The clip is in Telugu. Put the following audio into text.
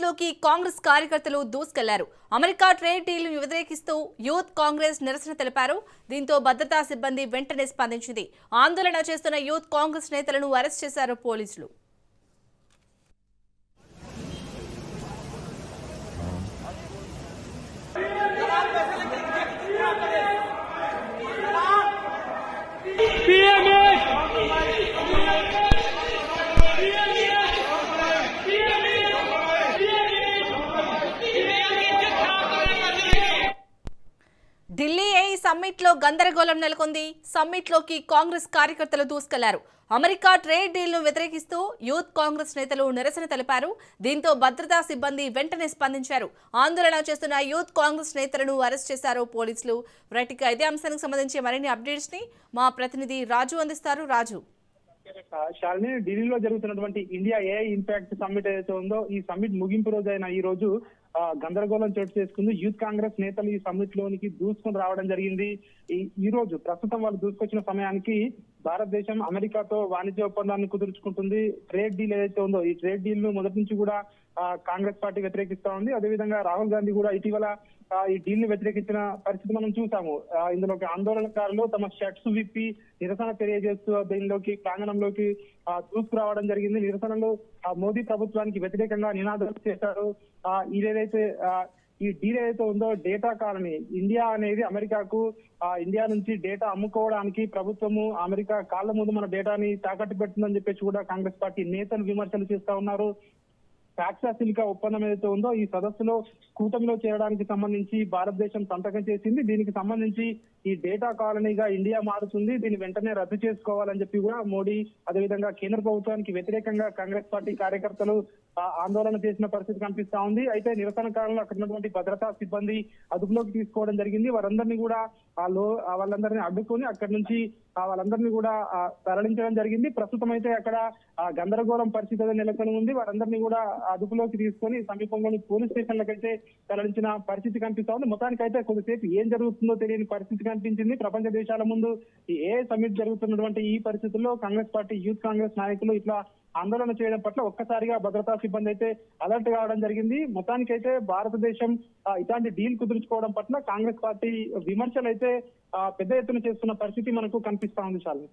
లోకి కాంగ్రెస్ కార్యకర్తలు దూసుకెళ్లారు. అమెరికా ట్రేడ్ డీల్ ను వ్యతిరేకిస్తూ యూత్ కాంగ్రెస్ నిరసన తెలిపారు. దీంతో భద్రతా సిబ్బంది వెంటనే స్పందించింది. ఆందోళన చేస్తున్న యూత్ కాంగ్రెస్ నేతలను అరెస్ట్ చేశారు పోలీసులు. ఢిల్లీ ఏఈ సమ్మిట్ లో గందరగోళం నెలకొంది. సమ్మిట్ లోకి కాంగ్రెస్ కార్యకర్తలు దూసుకెళ్లారు. అమెరికా ట్రేడ్ డీల్ ను వ్యతిరేకిస్తూ యూత్ కాంగ్రెస్ నేతలు నిరసన తెలిపారు. దీంతో భద్రతా సిబ్బంది వెంటనే స్పందించారు. ఆందోళన చేస్తున్న యూత్ కాంగ్రెస్ నేతలను అరెస్ట్ చేశారు పోలీసులు. రైట్గా ఇదే అంశానికి సంబంధించి మరిన్ని అప్డేట్స్ ని మా ప్రతినిధి రాజు అందిస్తారు. రాజు, శాలిని, ఢిల్లీలో జరుగుతున్నటువంటి ఇండియా ఏఐ ఇంపాక్ట్ సమ్మిట్ ఏదైతే ఉందో ఈ సమ్మిట్ ముగింపు రోజైన ఈ రోజు గందరగోళం చోటు చేసుకుంది. యూత్ కాంగ్రెస్ నేతలు ఈ సమ్మిట్ లోనికి దూసుకొని రావడం జరిగింది. ఈ రోజు ప్రస్తుతం వాళ్ళు దూసుకొచ్చిన సమయానికి భారతదేశం అమెరికాతో వాణిజ్య ఒప్పందాన్ని కుదుర్చుకుంటుంది. ట్రేడ్ డీల్ ఏదైతే ఉందో ఈ ట్రేడ్ డీల్ ను మొదటి నుంచి కూడా కాంగ్రెస్ పార్టీ వ్యతిరేకిస్తా ఉంది. అదేవిధంగా రాహుల్ గాంధీ కూడా ఇటీవల ఈ డీల్ ని వ్యతిరేకించిన పరిస్థితి మనం చూసాము. ఇందులోకి ఆందోళనకారులు తమ షర్ట్స్ విప్పి నిరసన తెలియజేస్తూ దీనిలోకి ప్రాంగణంలోకి దూసుకురావడం జరిగింది. నిరసనలు మోదీ ప్రభుత్వానికి వ్యతిరేకంగా నినాదాలు చేశారు. ఇదేదైతే ఈ డీల్ ఏదైతే ఉందో డేటా కాలనీ, ఇండియా అనేది అమెరికాకు ఇండియా నుంచి డేటా అమ్ముకోవడానికి ప్రభుత్వము అమెరికా కాళ్ల ముందు మన డేటాని తాకట్టు పెడుతుందని చెప్పేసి కూడా కాంగ్రెస్ పార్టీ నేతలు విమర్శలు చేస్తా ఉన్నారు. ఫ్యాక్సా సిలికా ఒప్పందం ఏదైతే ఉందో ఈ సదస్సులో కూటమిలో చేరడానికి సంబంధించి భారతదేశం సంతకం చేసింది. దీనికి సంబంధించి ఈ డేటా కాలనీగా ఇండియా మారుతుంది, దీన్ని వెంటనే రద్దు చేసుకోవాలని చెప్పి కూడా మోడీ అదేవిధంగా కేంద్ర ప్రభుత్వానికి వ్యతిరేకంగా కాంగ్రెస్ పార్టీ కార్యకర్తలు ఆందోళన చేసిన పరిస్థితి కనిపిస్తా ఉంది. అయితే నిరసనకారులు అక్కడ ఉన్నటువంటి భద్రతా సిబ్బంది అదుపులోకి తీసుకోవడం జరిగింది. వారందరినీ కూడా వాళ్ళందరినీ అడ్డుకొని అక్కడి నుంచి వాళ్ళందరినీ కూడా తరలించడం జరిగింది. ప్రస్తుతం అయితే అక్కడ గందరగోళం పరిస్థితి నెలకొని ఉంది. వారందరినీ కూడా అదుపులోకి తీసుకొని సమీపంలోని పోలీస్ స్టేషన్లకైతే తరలించిన పరిస్థితి కనిపిస్తా ఉంది. మొత్తానికైతే కొద్దిసేపు ఏం జరుగుతుందో తెలియని పరిస్థితి కనిపించింది. ప్రపంచ దేశాల ముందు ఈ ఏ సమ్మిట్ జరుగుతున్నటువంటి ఈ పరిస్థితుల్లో కాంగ్రెస్ పార్టీ యూత్ కాంగ్రెస్ నాయకులు ఇట్లా ఆందోళన చేయడం పట్ల ఒక్కసారిగా భద్రతా సిబ్బంది అయితే అలర్ట్ కావడం జరిగింది. మొత్తానికైతే భారతదేశం ఇలాంటి డీల్ కుదుర్చుకోవడం పట్ల కాంగ్రెస్ పార్టీ విమర్శలు అయితే పెద్ద ఎత్తున చేస్తున్న పరిస్థితి మనకు కనిపిస్తా ఉంది. చాలు.